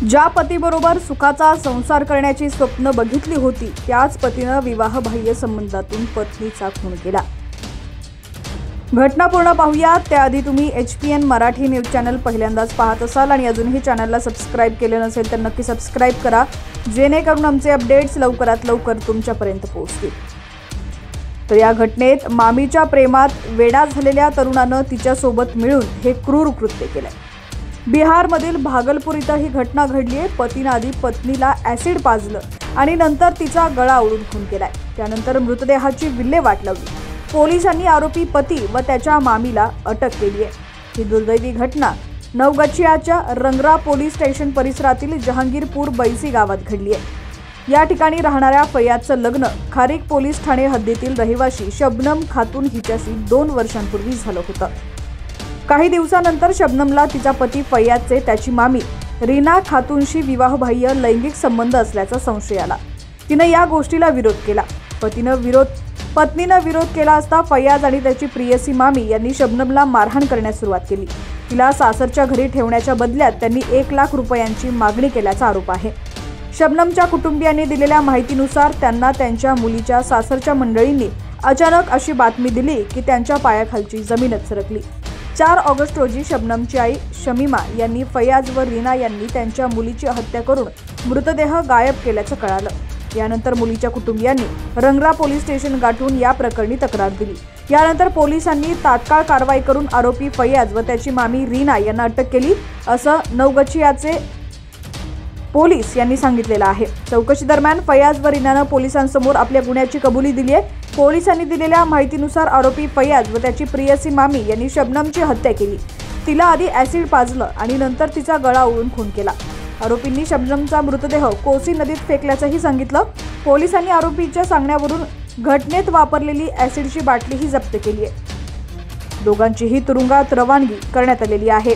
ज्या पतीबरोबर सुखाचा संसार करण्याची स्वप्न बघितली होती त्याच पतीनं विवाहबाह्य संबंधातून पत्नीचा खून केला। घटना पूर्ण पाहूया त्याआधी तुम्ही HPN मराठी न्यूज चॅनल पहिल्यांदाच पाहत असाल आणि अजूनही चॅनलला सबस्क्राइब केले नसेल तर नक्की सबस्क्राइब करा, जेणेकरून आमचे अपडेट्स लवकरात लवकर तुमच्यापर्यंत पोहोचतील। तर या घटनेत मामीच्या प्रेमात वेडा झालेल्या तरुणानं तिच्यासोबत मिळून हे क्रूर कृत्य केलंय। बिहारमधील भागलपूर इथं ही घटना घडली आहे। पतीने आधी पत्नीला ॲसिड पाजलं आणि नंतर तिचा गळा ओढून खून केलाय। त्यानंतर मृतदेहाची विल्हेवाट लावली। पोलिसांनी आरोपी पती व त्याच्या मामीला अटक केली आहे। ही दुर्दैवी घटना नवगछियाच्या रंगरा पोलीस स्टेशन परिसरातील जहांगीरपूर बैसी गावात घडली आहे। या ठिकाणी राहणाऱ्या फैयाजचं लग्न खारीक पोलीस ठाणे हद्दीतील रहिवाशी शबनम खातून हिच्याशी 2 वर्षांपूर्वी झालं होतं। काही दिवसानंतर शबनमला तिचा पती फैयाजचे त्याची मामी रीना खातूनशी विवाहबाह्य लैंगिक संबंध असल्याचा संशय आला। तिने या गोष्टीला विरोध केला। पत्नीनं विरोध केला असता फैयाज आणि त्याची प्रियसी मामी यांनी शबनमला मारहाण करण्यास सुरुवात केली। तिला सासरच्या घरी ठेवण्याच्या बदल्यात त्यांनी 1 लाख रुपयांची मागणी केल्याचा आरोप आहे। शबनमच्या कुटुंबियांनी दिलेल्या माहितीनुसार त्यांना त्यांच्या मुलीच्या सासरच्या मंडळींनी अचानक अशी बातमी दिली की त्यांच्या पायाखालची जमीनच सरकली। 4 ऑगस्ट रोजी शबनमची आई शमीमा यांनी फैयाज व रीना यांनी त्यांच्या मुलीची हत्या करून मृतदेह गायब केल्याचं कळालं। यानंतर मुलीच्या कुटुंबियांनी रंगरा पोलीस स्टेशन गाठून या प्रकरणी तक्रार दिली। यानंतर पोलिसांनी तात्काळ कारवाई करून आरोपी फैयाज व त्याची मामी रीना यांना अटक केली असं नवगछियाचे पोलीस यांनी सांगितलेलं आहे। चौकशी दरम्यान फैयाज व रीनानं पोलिसांसमोर आपल्या गुन्ह्याची कबुली दिली आहे। पोलिसांनी दिलेल्या माहितीनुसार आरोपी फैयाज व त्याची प्रियसी मामी यांनी शबनमची हत्या केली। तिला आधी ॲसिड पाजलं आणि नंतर तिचा गळा ओढून खून केला। आरोपींनी शबनमचा मृतदेह कोसी नदीत फेकल्याचंही सांगितलं। पोलिसांनी आरोपीच्या सांगण्यावरून घटनेत वापरलेली ॲसिडची बाटलीही जप्त केली आहे। दोघांचीही तुरुंगात रवानगी करण्यात आलेली आहे।